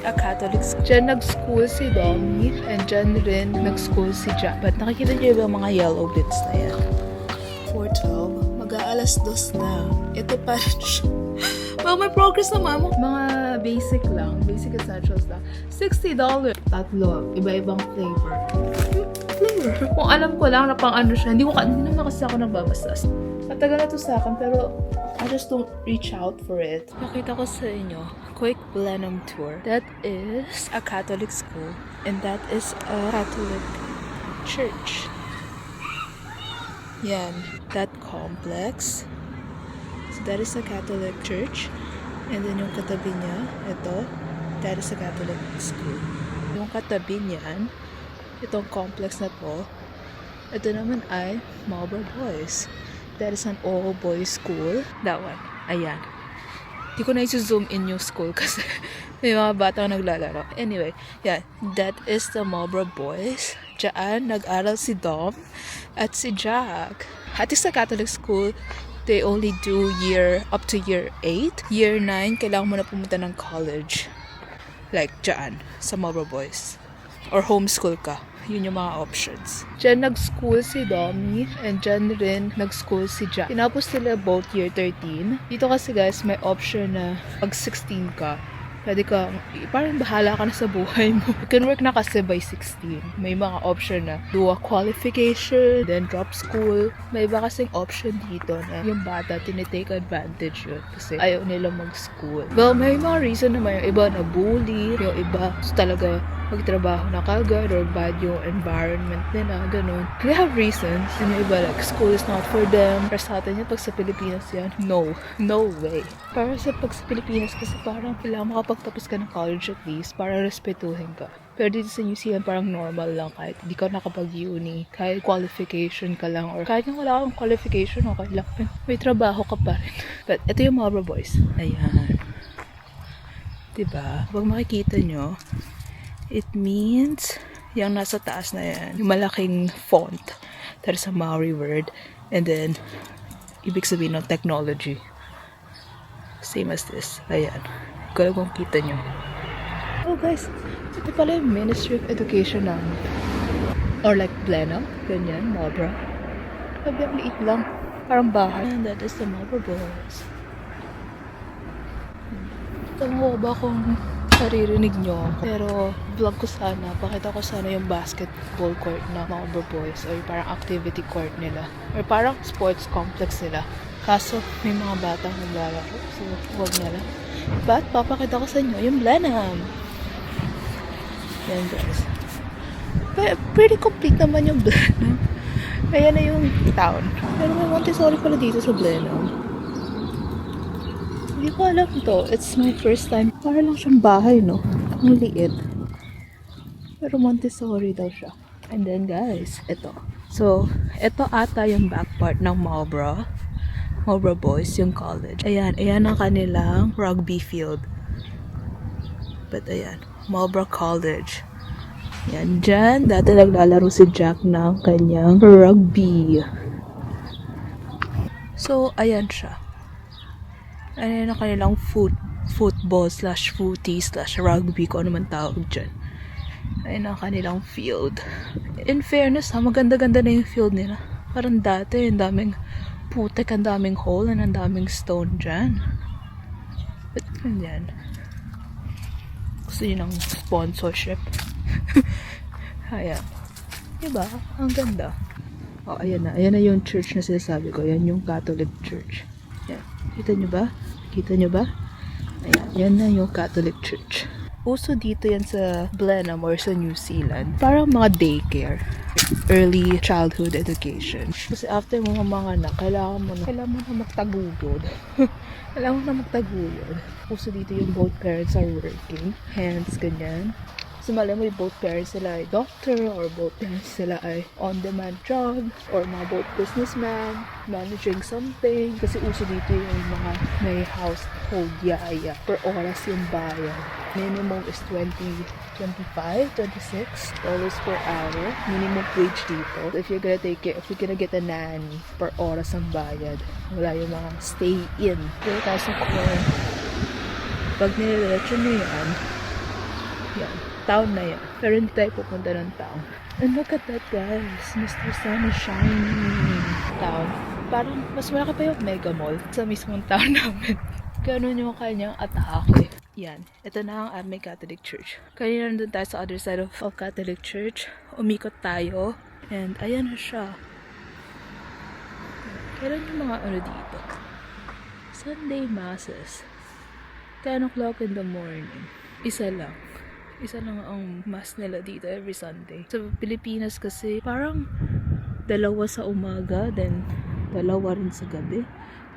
A Catholic school. Diyan nag-school si Domi and diyan rin nag-school si Jack. But nakikita niyo ba mga yellow bits na yan? 4:12. Mag-aalas 2 na. Ito pa rin siya. Well, may progress naman. Mga basic lang. Basic essentials lang. $60. Tatlo. Iba-ibang flavor. Flavor? Kung alam ko lang na pang ano siya, hindi naman kasi ako nagbabastas. Matagal na to sa akin, pero I just don't reach out for it. Nakita ko sa inyo, quick Blenheim tour. That is a Catholic school, and that is a Catholic church. Yan, that complex. So that is a Catholic church. And then yung katabi niya, ito, that is a Catholic school. Yung katabi niyan, itong complex na to, ito naman ay Marlborough Boys. That is an all-boys school. That one. Ayan. Hindi ko na i-zoom in yung school kasi may mga batang naglalaro. Anyway, yeah, that is the Marlborough Boys. Diyan, nag-aral si Dom at si Jack. At sa Catholic school, they only do up to year 8. Year 9, kailangan mo na pumunta ng college. Like, diyan, sa Marlborough Boys. Or homeschool ka. Yun yung mga options. Diyan nag-school si Domi and diyan rin nag-school si Jack. Tinapos nila both year 13. Dito kasi guys, may option na pag 16 ka, pwede ka, parang bahala ka na sa buhay mo. You can work na kasi by 16. May mga option na do a qualification, then drop school. May iba kasing option dito na yung bata, tinitake advantage yun kasi ayaw nila mag-school. Well, may mga reason naman. Yung iba na bully, yung iba talaga magtrabaho na kagad or bad yung environment nila, ganun. They have reasons. And yung iba, like, school is not for them. Para sa atin yan, pag sa Pilipinas yan, no way. Para pag sa Pilipinas, kasi parang kailangan makapagtapos ka ng college at least para respetuhin ka. Pero dito sa New Zealand, parang normal lang kahit hindi ka nakapag-uni, kahit qualification ka lang, or kahit yung wala kang qualification, okay lang. May trabaho ka pa rin. But ito yung Marlborough Boys. Ayan. Diba? Pag makikita nyo, it means yung nasa taas na yan, yung malaking font. That is a Maori word. And then, ibig sabihin ng technology. Same as this. Ayan. Kaya kung kita nyo. Oh guys, ito pala yung Ministry of Education namin. Or like Blenheim. Ganyan, Marlborough. Sabi ang liit lang. Parang bahay. And that is the Marlborough Boys. Tama ba kung naririnig nyo, pero vlog ko sana, pakita ko sana yung basketball court na Marlborough Boys or parang activity court nila or parang sports complex nila, kaso may mga batang naglalaro, so huwag na lang. But papakita ko sa inyo yung Blenheim. Yan guys, pretty complete naman yung Blenheim. Ayan na yung town, pero may Montessori pala dito sa Blenheim. Hindi ko alam to. It's my first time. Para lang siyang bahay, no? Ang liit. Pero Montessori daw siya. And then, guys, ito. So, ito ata yung back part ng Marlborough Boys, yung college. Ayan ang kanilang rugby field. But ayan, Marlborough College. Ayan, dyan, dati naglalaro si Jack ng kanyang rugby. So, ayan siya. Ano na kanilang football / footy / rugby, kung ano man tawag dyan. Ayun ang kanilang field. In fairness, maganda-ganda na yung field nila. Parang dati, ang daming putek, ang daming hole, and ang daming stone dyan. But, ganyan. Gusto nyo ng sponsorship. Ayan. Diba? Ang ganda. Oh, ayan na. Ayan na yung church na sinasabi ko. Ayan yung Catholic Church. Ayan. Kita nyo ba? Kita nyo ba? Ayan, yan na yung Catholic Church. Uso dito yan sa Blenheim or sa New Zealand. Parang mga daycare. Early childhood education. Kasi after mga anak, kailangan mo na magtaguyod. Kailangan mo na magtaguyod. Uso dito yung both parents are working. Hence, ganyan. So, malay mo, both parents sila ay doctor or both parents sila ay on-demand job or mga both businessman managing something. Kasi uso dito yung mga may household yaya. Per oras yung bayan. Minimum is $25, $26 per hour. Minimum wage dito. So, if you're gonna get a nanny, per oras ang bayad. Wala yung mga stay-in. Pero tayo sa corn, pag nililetso nyo yan, Yan, town na yan. Pero hindi tayo pupunta ng town. And look at that, guys. Mr. Sun is shining. Town. Parang mas malaki pa yung Mega Mall sa mismong town namin. Ganun yung kanyang atake. Yan. Ito na ang aming Catholic Church. Kanina nandun tayo sa other side of Catholic Church. Umikot tayo. And ayan na siya. Kailan yung mga ano dito? Sunday Masses. 10 o'clock in the morning. Isa lang ang mass nila dito every Sunday. Sa Pilipinas kasi parang dalawa sa umaga, then dalawa rin sa gabi.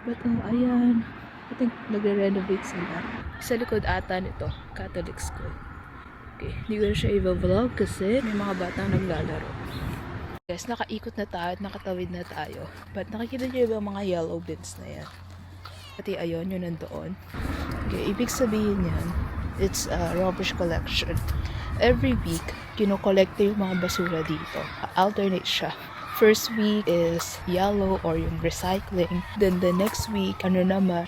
But ayan, I think nagre-renovate sila. Sa likod ata nito, Catholic school. Okay, hindi ko na siya i-vlog kasi may mga batang naglalaro. Guys, nakaikot na tayo at nakatawid na tayo. But nakikita niyo ba mga yellow bins na yan? Pati ayun, yun nandoon. Okay, ibig sabihin yan, it's a rubbish collection. Every week, kinokolekta yung mga basura dito. Alternate siya. First week is yellow or yung recycling. Then the next week,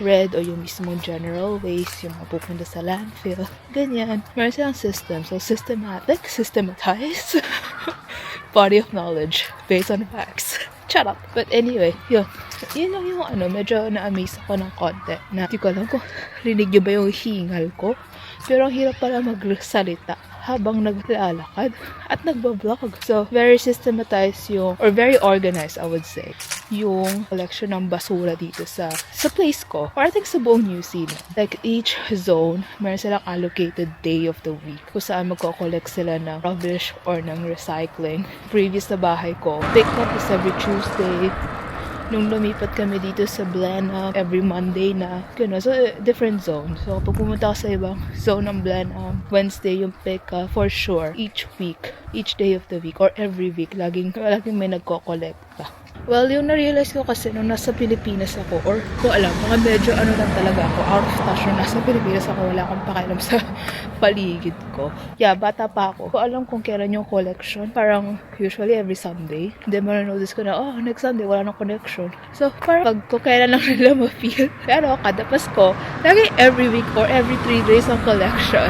red o yung mismong general waste, yung mapupunta sa landfill. Ganyan. Meron silang system. So, systematize. Body of knowledge based on facts. Shut up. But anyway, yun lang yung medyo na-amaze ako ng konti. Na, di ko alam kung rinig nyo ba yung hingal ko. Pero ang hirap pala magsalita habang naglalakad at nagbablog. So, very systematized or very organized, I would say, yung collection ng basura dito sa place ko. Or I think sa buong New Zealand. Like, each zone, meron silang allocated day of the week kung saan magko-collect sila ng rubbish or ng recycling. Previous na bahay ko, pick up is every Tuesday. Nung lumipat kami dito sa Blenheim, every Monday na, so different zone. So, pag pumunta ka sa ibang zone ng Blenheim, Wednesday yung pick up, for sure, each day of the week, or every week, laging may nagko-collect. Well, yung na-realize ko kasi nung nasa Pilipinas ako, or ko alam, mga medyo lang talaga ako, out of touch nung nasa Pilipinas ako, wala akong pakialam sa paligid ko. Yeah, bata pa ako. Ko alam kung kailan yung collection, parang usually every Sunday. Then, notice ko na, next Sunday, wala nang connection. So, parang kung kailan lang nila ma-feel. Pero kada Pasko, lagi every week or every 3 days ang collection.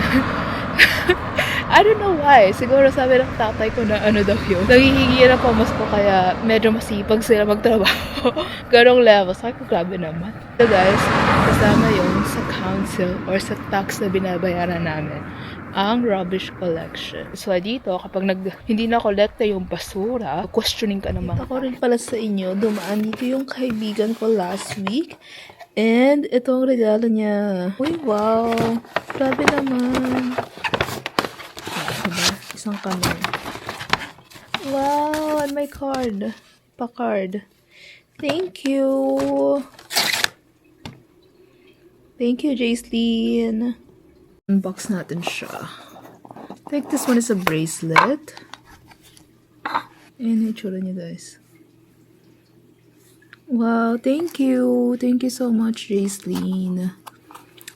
I don't know why. Siguro sabi ng tatay ko na daw yun. Naghihingi na pamasko kaya medyo masipag sila magtrabaho. Ganong level. Sabi ko, grabe naman. So guys, kasama yun sa council or sa tax na binabayaran namin ang rubbish collection. So dito, kapag hindi na kolekta yung basura, questioning ka naman. Ako rin pala sa inyo, dumaan dito yung kaibigan ko last week. And ito ang regalo niya. Uy, wow. Grabe naman. Diba? Isang kamay. Wow! And my card. Pa-card. Thank you! Thank you, Jaislyn. Unbox natin siya. I think this one is a bracelet. Ayan yung itsura niya, guys. Wow! Thank you! Thank you so much, Jaislyn.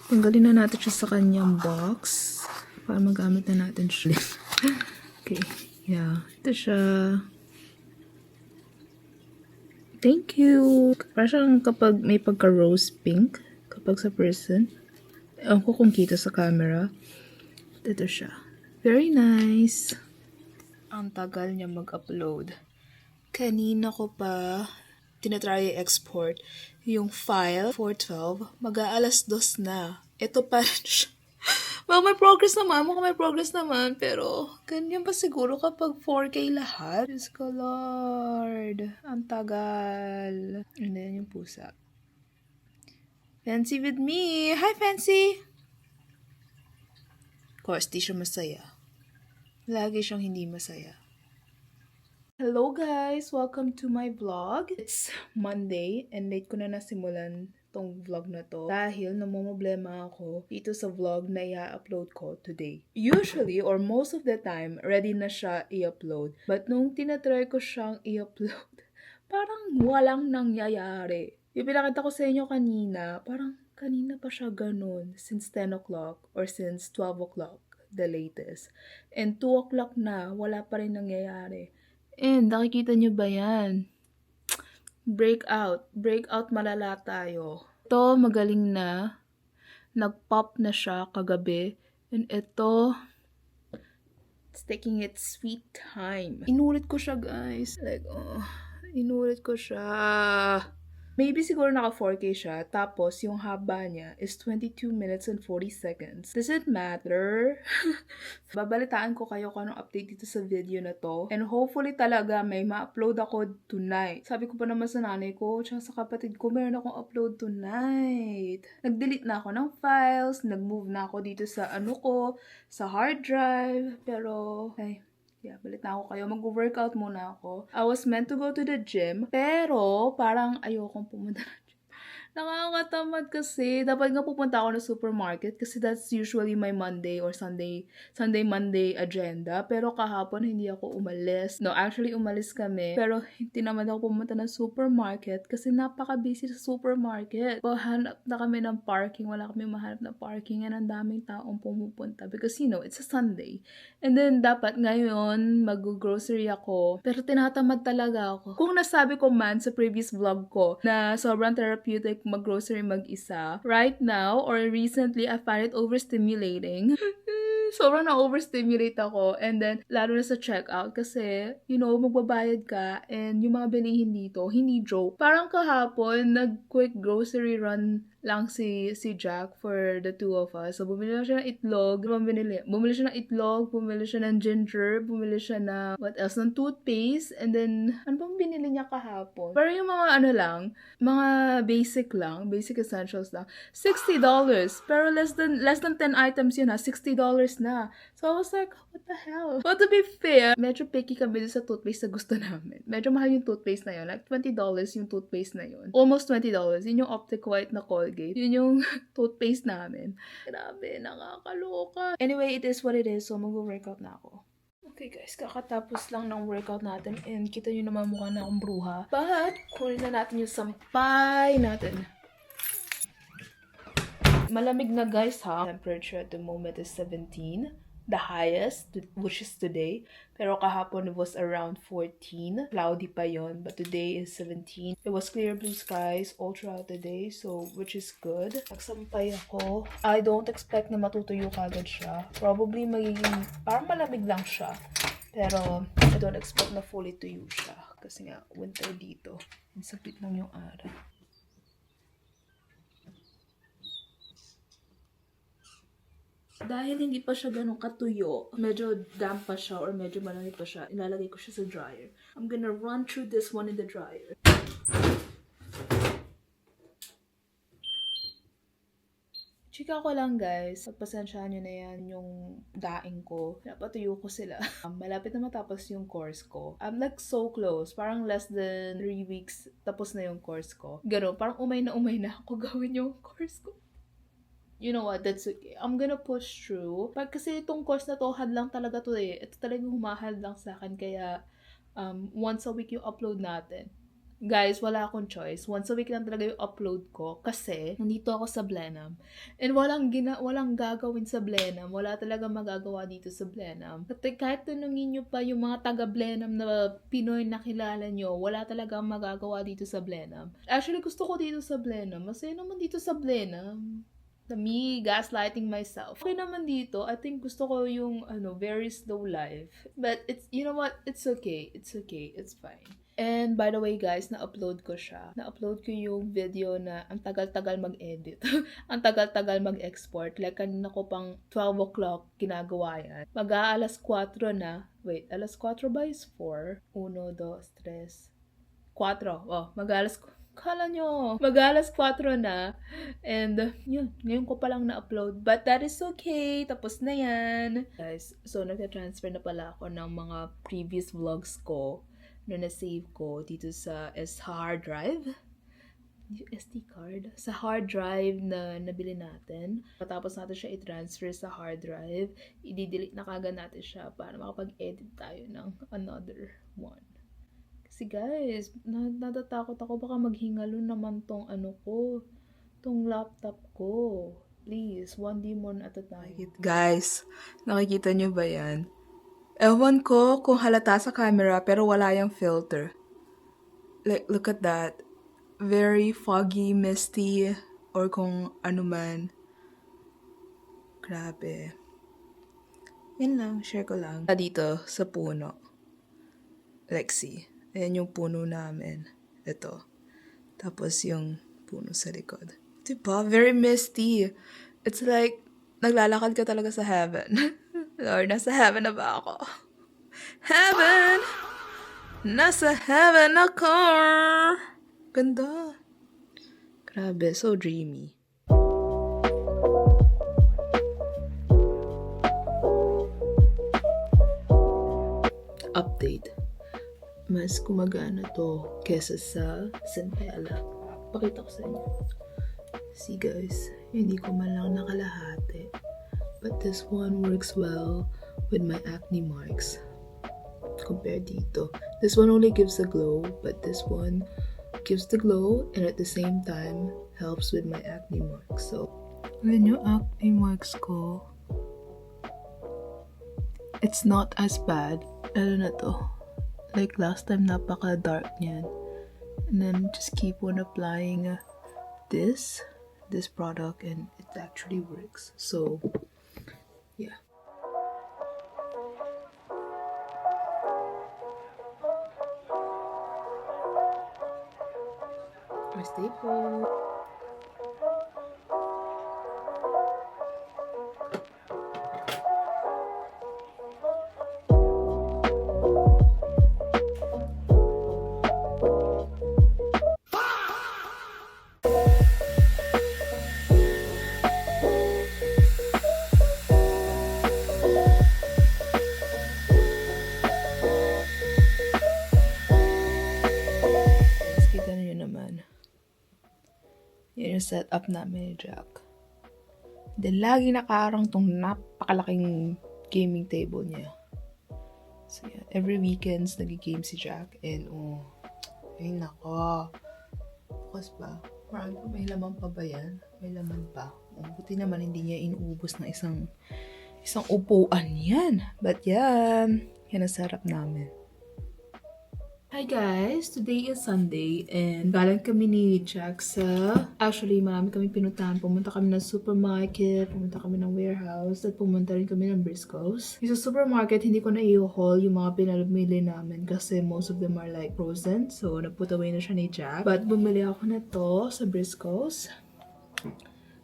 Tanggalin na natin siya sa kanyang box. Para magamit na natin siya. Okay. Yeah. Ito siya. Thank you. Parang kapag may pagka-rose pink. Kapag sa person. Ewan ko kung kita sa camera. Ito siya. Very nice. Ang tagal niya mag-upload. Kanina ko pa tinatry i-export yung file 412. Mag-aalas 2 na. Ito pa rin siya. Well, may progress naman. Mukhang may progress naman. Pero, ganyan pa siguro kapag 4K lahat. Diyos ko, Lord. Ang tagal. And then, yung pusa. Fancy with me. Hi, Fancy! Of course, di siya masaya. Lagi siyang hindi masaya. Hello, guys! Welcome to my vlog. It's Monday and late ko na nasimulan tong vlog na to dahil namumblema ako dito sa vlog na i-upload ko today. Usually, or most of the time, ready na siya i-upload. But nung tinatry ko siyang i-upload, parang walang nangyayari. Yung pinakita ko sa inyo kanina, parang kanina pa siya ganun. Since 10 o'clock or since 12 o'clock, the latest. And 2 o'clock na, wala pa rin nangyayari. And nakikita nyo ba yan? Breakout malala tayo. Ito, magaling na. Nag-pop na siya kagabi. And ito, It's taking its sweet time. Inulit ko siya, guys. Like, inulit ko siya. Maybe siguro naka 4K siya, tapos yung haba niya is 22 minutes and 40 seconds. Does it matter? Babalitaan ko kayo kung anong update dito sa video na to. And hopefully talaga may ma-upload ako tonight. Sabi ko pa naman sa nanay ko, tsaka sa kapatid ko, meron akong upload tonight. Nag-delete na ako ng files, nag-move na ako dito sa sa hard drive. Pero, yeah, balit na ako kayo. Mag-workout muna ako. I was meant to go to the gym, pero parang ayokong pumunta ng gym. Nakakatamad kasi. Dapat nga pupunta ako ng supermarket kasi that's usually my Monday or Monday agenda. Pero kahapon hindi ako umalis. No, actually umalis kami. Pero hindi naman ako pumunta ng supermarket kasi napaka-busy sa supermarket. Hanap na kami ng parking. Wala kami mahanap na parking and ang daming taong pumupunta because it's a Sunday. And then dapat ngayon mag-grocery ako. Pero tinatamad talaga ako. Kung nasabi ko man sa previous vlog ko na sobrang therapeutic mag-grocery mag-isa, right now or recently, I find it overstimulating. Sobrang na-overstimulate ako. And then, lalo na sa checkout kasi, magbabayad ka and yung mga bilihin dito, hindi joke. Parang kahapon, nag-quick grocery run lang si Jack for the two of us. So, bumili na siya ng itlog. Bumili siya ng itlog, bumili siya ng ginger, bumili siya ng, what else, ng toothpaste. And then, ano bang binili niya kahapon? Pero yung mga mga basic essentials lang. $60. Pero less than 10 items yun $60 na. So, I was like, what the hell? But to be fair, medyo picky kami sa toothpaste na gusto namin. Medyo mahal yung toothpaste na yun. Like, $20 yung toothpaste na yun. Almost $20. Yun yung Optic White na Colgate. Yun yung toothpaste namin. Grabe, nakakaloka. Anyway, it is what it is. So, mag-workout na ako. Okay guys, kakatapos lang ng workout natin and kita nyo naman mukha na akong bruha. But, kunin na natin yung sampay natin. Malamig na guys ha. Temperature at the moment is 17. The highest, which is today. Pero kahapon it was around 14. Cloudy pa yon, but today is 17. It was clear blue skies all throughout the day, so which is good. Nagsampay ako. I don't expect na matutuyo kagad siya. Probably magiging, parang malamig lang siya. Pero I don't expect na fully tuyo siya. Kasi nga, winter dito. Ang saglit lang yung araw. Dahil hindi pa siya ganun katuyo, medyo damp pa siya or medyo malamig pa siya, ilalagay ko siya sa dryer. I'm gonna run through this one in the dryer. Chika ko lang guys, pagpasensyahan nyo na yan yung daing ko. Napatuyo ko sila. Malapit na matapos yung course ko. I'm like so close. Parang less than 3 weeks tapos na yung course ko. Gano'n, parang umay na ako gawin yung course ko. You know what, that's okay. I'm gonna push through. Kasi itong course na to, hadlang talaga to eh. Ito talagang humahadlang sa akin. Kaya, once a week yung upload natin. Guys, wala akong choice. Once a week lang talaga yung upload ko. Kasi, nandito ako sa Blenheim. And walang gagawin sa Blenheim. Wala talaga magagawa dito sa Blenheim. At kahit tanungin nyo pa yung mga taga Blenheim na Pinoy na kilala nyo, wala talaga magagawa dito sa Blenheim. Actually, gusto ko dito sa Blenheim. Masaya naman dito sa Blenheim. Me gaslighting myself. Okay naman dito. I think gusto ko yung very slow life. But it's, you know what? It's okay. It's okay. It's fine. And by the way guys, na-upload ko siya. Na-upload ko yung video na ang tagal-tagal mag-edit. Ang tagal-tagal mag-export. Like kanina ko pang 12 o'clock ginagawa yan. Mag-aalas 4 na. Wait, alas 4 ba is 4? 1, 2, 3, 4. Oh, mag-aalas Kala nyo, mag-alas 4 na. And, yun, ngayon ko palang na-upload. But that is okay. Tapos na yan. Guys, so nagta-transfer na pala ako ng mga previous vlogs ko na na-save ko dito sa hard drive. SD card. Sa hard drive na nabili natin. Matapos natin siya i-transfer sa hard drive, i-delete na kagad natin siya para makapag-edit tayo ng another one. Kasi guys, natatakot ako baka maghingalo naman tong tong laptop ko. Please, one demon at a time. Guys, nakikita nyo ba yan? Ewan ko kung halata sa camera pero wala yung filter. Like, look at that. Very foggy, misty, or kung ano man. Grabe. Yun lang, share ko lang. Dito sa puno. Lexi. Ayan yung puno namin. Ito. Tapos yung puno sa likod. Diba? Very misty. It's like, naglalakad ka talaga sa heaven. Lord, nasa heaven na ba ako? Heaven! Nasa heaven ako! Ganda. Grabe, so dreamy. Update. Mas gumagana to kesa sa Centella. Pakita ko sa inyo. See guys, hindi ko man lang nakalahati. But this one works well with my acne marks. Compared dito. This one only gives a glow, but this one gives the glow and at the same time helps with my acne marks. So, when yung acne marks ko, it's not as bad. Ano na to? Like last time, napaka-dark niyan. And then just keep on applying this product and it actually works. So, yeah. My staple. Kita niyo naman. Yan yung setup namin ni Jack. Then, lagi nakaarang tong napakalaking gaming table niya. So, yeah. Every weekends, nag-game si Jack. And, ay nako. Bukas ba? Marami pa, may laman pa ba yan? May laman pa. Buti naman, hindi niya inuubos ng isang upuan yan. But yan ang setup namin. Hi guys! Today is Sunday and galing kami ni Jack sa... Actually, marami kami pinuntahan. Pumunta kami ng supermarket, pumunta kami ng warehouse, at pumunta rin kami ng Briscoes. Yung sa supermarket, hindi ko na i-haul yung mga pinamili namin kasi most of them are like frozen. So, nag-put away na siya ni Jack. But bumili ako na to sa Briscoes.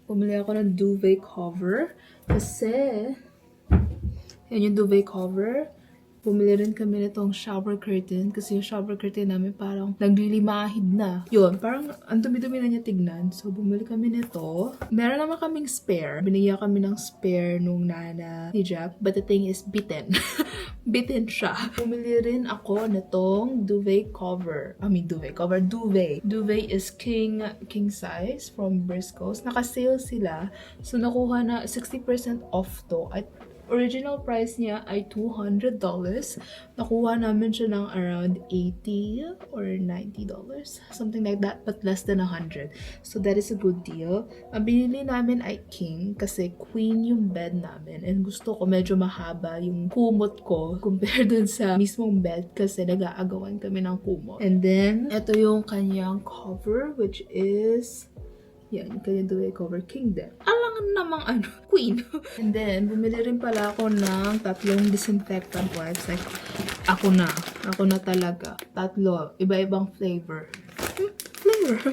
Bumili ako ng duvet cover kasi... Yan yung duvet cover. Bumili rin kami nitong shower curtain kasi yung shower curtain namin parang naglilimahid na. Yun, parang ang dumi-dumi na niya tignan. So, bumili kami nito. Meron naman kaming spare. Binigyan kami ng spare nung nana ni Jack. But the thing is, bitten. Bitten siya. Bumili rin ako nitong duvet cover. Duvet. Duvet is king size from Briscoes. Naka-sale sila. So, nakuha na 60% off to. At original price niya ay $200. Nakuha namin siya ng around $80 or $90. Something like that, but less than 100. So that is a good deal. Ang binili namin ay king kasi queen yung bed namin. And gusto ko medyo mahaba yung kumot ko compared dun sa mismong bed kasi nag-aagawan kami ng kumot. And then, ito yung kanyang cover which is... Yan, yung kanyang duvet cover, king din. Alangan namang queen. And then, bumili rin pala ako ng 3 disinfectant wipes. Like, ako na talaga. 3, iba-ibang flavor.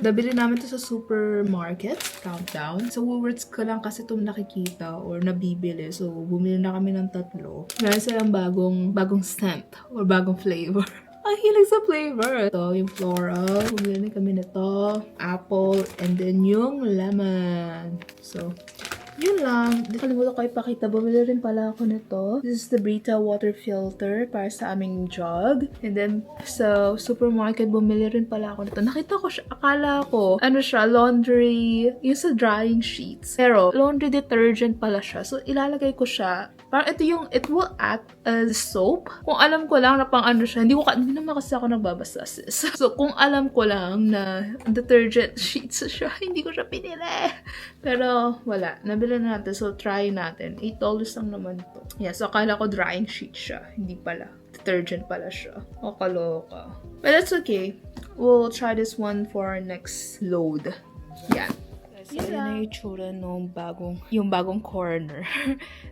Nabili namin to sa supermarket, Countdown. Sa Woolworths ko lang kasi ito nakikita or nabibili. So, bumili na kami ng 3. Meron silang bagong scent or bagong flavor. Ang hilig sa flavor. Ito, yung floral. Bumili na kami nito. Apple. And then yung lemon. So, yun lang. Nakalimutan ko ipakita. Bumili rin pala ako nito. This is the Brita water filter para sa aming jug. And then, sa supermarket, bumili rin pala ako nito. Nakita ko siya. Akala ko, siya, laundry, yung sa drying sheets. Pero, laundry detergent pala siya. So, ilalagay ko siya. Parang it will act as soap. Kung alam ko lang na pang siya, hindi naman kasi ako nagbabasa, sis. So, kung alam ko lang na detergent sheets siya, hindi ko siya pinili. Pero, wala. Nabili na natin. So, try natin. $8 lang naman to. Yeah, so akala ko drying sheet siya. Hindi pala. Detergent pala siya. O, kaloka. But that's okay. We'll try this one for our next load. Yan. So, yun na yung itsura yung bagong corner.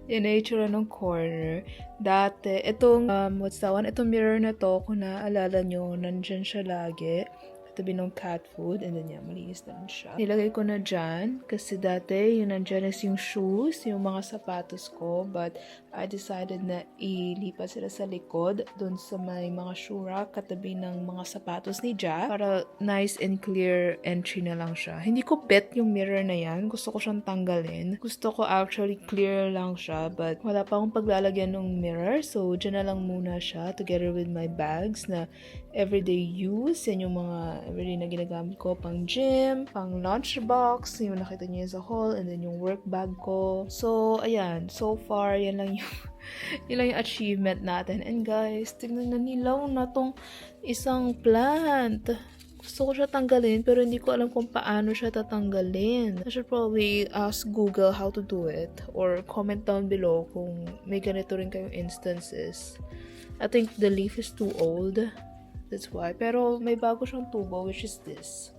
Yun na yung itsura ng corner. Dati, itong, what's that one? Itong mirror na to, kung naaalala nyo, nandyan siya lagi. Katabi ng cat food. And then, yeah, malinis naman siya. Nilagay ko na dyan. Kasi dati, yun nandyan is yung shoes, yung mga sapatos ko. But, I decided na ilipat sila sa likod. Doon sa may mga shoe rack, katabi ng mga sapatos ni Jack. Para nice and clear entry na lang siya. Hindi ko bet yung mirror na yan. Gusto ko siyang tanggalin. Gusto ko actually clear lang siya. But, wala pa akong paglalagyan ng mirror. So, dyan na lang muna siya. Together with my bags na everyday use. Yan yung mga everyday na ginagamit ko pang gym, pang lunchbox, yung nakita niyo sa haul, and then yung work bag ko. So, ayan. So far, yan lang yung achievement natin. And guys, tignan na nilaw na tong isang plant. Gusto ko siya tanggalin, pero hindi ko alam kung paano siya tatanggalin. I should probably ask Google how to do it, or comment down below kung may ganito rin kayong instances. I think the leaf is too old. That's why. Pero may bago siyang tubo, which is this.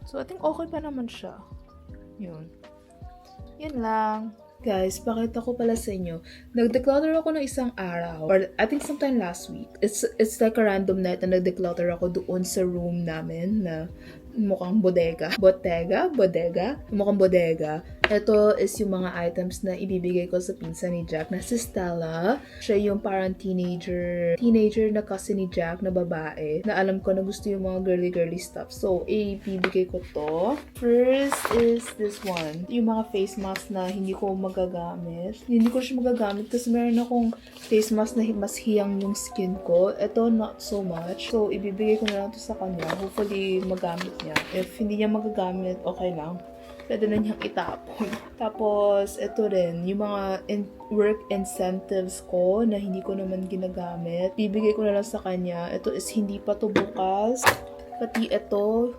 So, I think okay pa naman siya. Yun. Yun lang. Guys, pakita ko pala sa inyo. Nag-declutter ako ng isang araw. Or I think sometime last week. It's like a random night na nag-declutter ako doon sa room namin na mukhang bodega. Mukhang bodega. Ito is yung mga items na ibibigay ko sa pinsan ni Jack na si Stella. Siya yung parang teenager na kasi ni Jack na babae na alam ko na gusto yung mga girly stuff. So, ibibigay ko to. First is this one. Yung mga face mask na hindi ko magagamit. Hindi ko siya magagamit kasi meron akong face mask na mas hiyang yung skin ko. Ito, not so much. So, ibibigay ko na lang to sa kanya. Hopefully, magamit niya. If hindi niya magagamit, okay lang. Pwede na niyang itapon. Tapos, ito rin, yung mga work incentives ko na hindi ko naman ginagamit. Bibigay ko na lang sa kanya. Ito is hindi pa to bukas. Pati ito,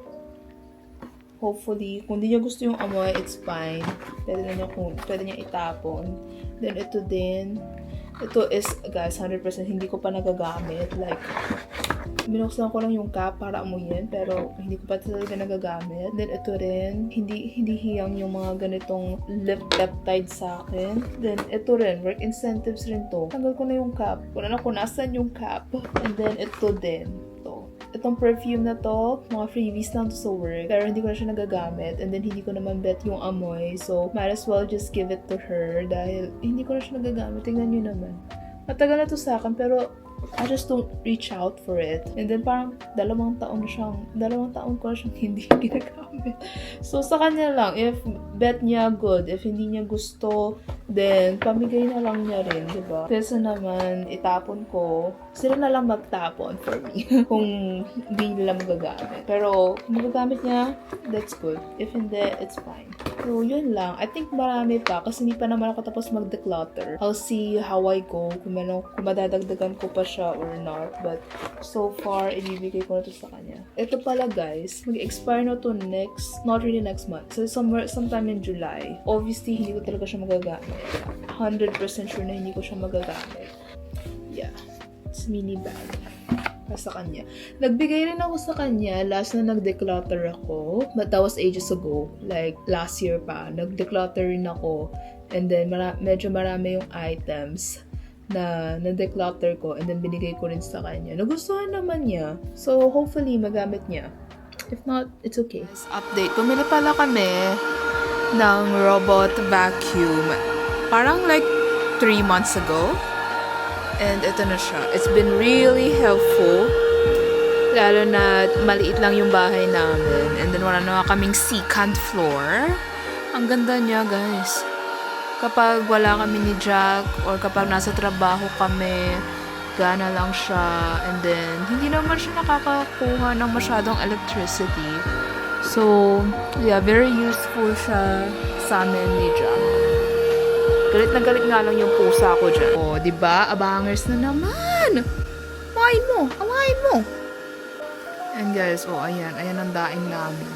hopefully, kung di niya gusto yung amoy, it's fine. Pwede niya itapon. Then, ito din. Ito is, guys, 100% hindi ko pa nagagamit. Like, binuksan ko lang yung cap para amuyin, pero hindi ko pa talaga nagagamit. Then, ito rin, hindi hiyang yung mga ganitong lip peptide sa akin. Then, ito rin, work incentives rin to. Tanggal ko na yung cap. Wala na kung nasan yung cap. And then, ito din. Itong perfume na to, mga freebies lang to sa work. Pero hindi ko na siya nagagamit. And then, hindi ko naman bet yung amoy. So, might as well just give it to her. Dahil, hindi ko na siya nagagamit. Tingnan nyo naman. Matagal na to sa akin, pero I just don't reach out for it. And then, parang 2 taon ko na siyang hindi ginagamit. So, sa kanya lang, if bet niya, good. If hindi niya gusto, then, pamigay na lang niya rin, diba? Kasi naman, itapon ko, sila na lang magtapon for me. Kung hindi nila magagamit. Pero, kung magagamit niya, that's good. If hindi, it's fine. So, yun lang. I think marami pa, kasi hindi pa naman ako tapos mag-declutter. I'll see how I go, kung madadagdagan ko pa siya or not. But, so far, ibibigay ko na to sa kanya. Ito pala, guys, mag-expire na to not really next month. So, sometime in July. Obviously, hindi ko talaga siya magagamit. 100% sure na hindi ko siya magagamit. Yeah. It's mini bag. Para sa kanya. Nagbigay rin ako sa kanya last na nag-declutter ako. But that was ages ago. Like, last year pa. Nag-declutter rin ako. And then, medyo marami yung items na declutter ko, and then binigay ko rin sa kanya. Nagustuhan naman niya. So, hopefully, magamit niya. If not, it's okay. Update. Pumili pala kami ng robot vacuum. Parang like 3 months ago. And ito na siya. It's been really helpful. Lalo na maliit lang yung bahay namin. And then wala na kaming secant floor. Ang ganda niya, guys. Kapag wala kami ni Jack or kapag nasa trabaho kami, gana lang siya. And then, hindi naman siya nakakakuha ng masyadong electricity. So, yeah, very useful siya sa amin ni Jack. Galit na galit nga lang yung pusa ko dyan. Oh, diba? Abangers na naman! Awain mo! And guys, oh, ayan ang daing namin.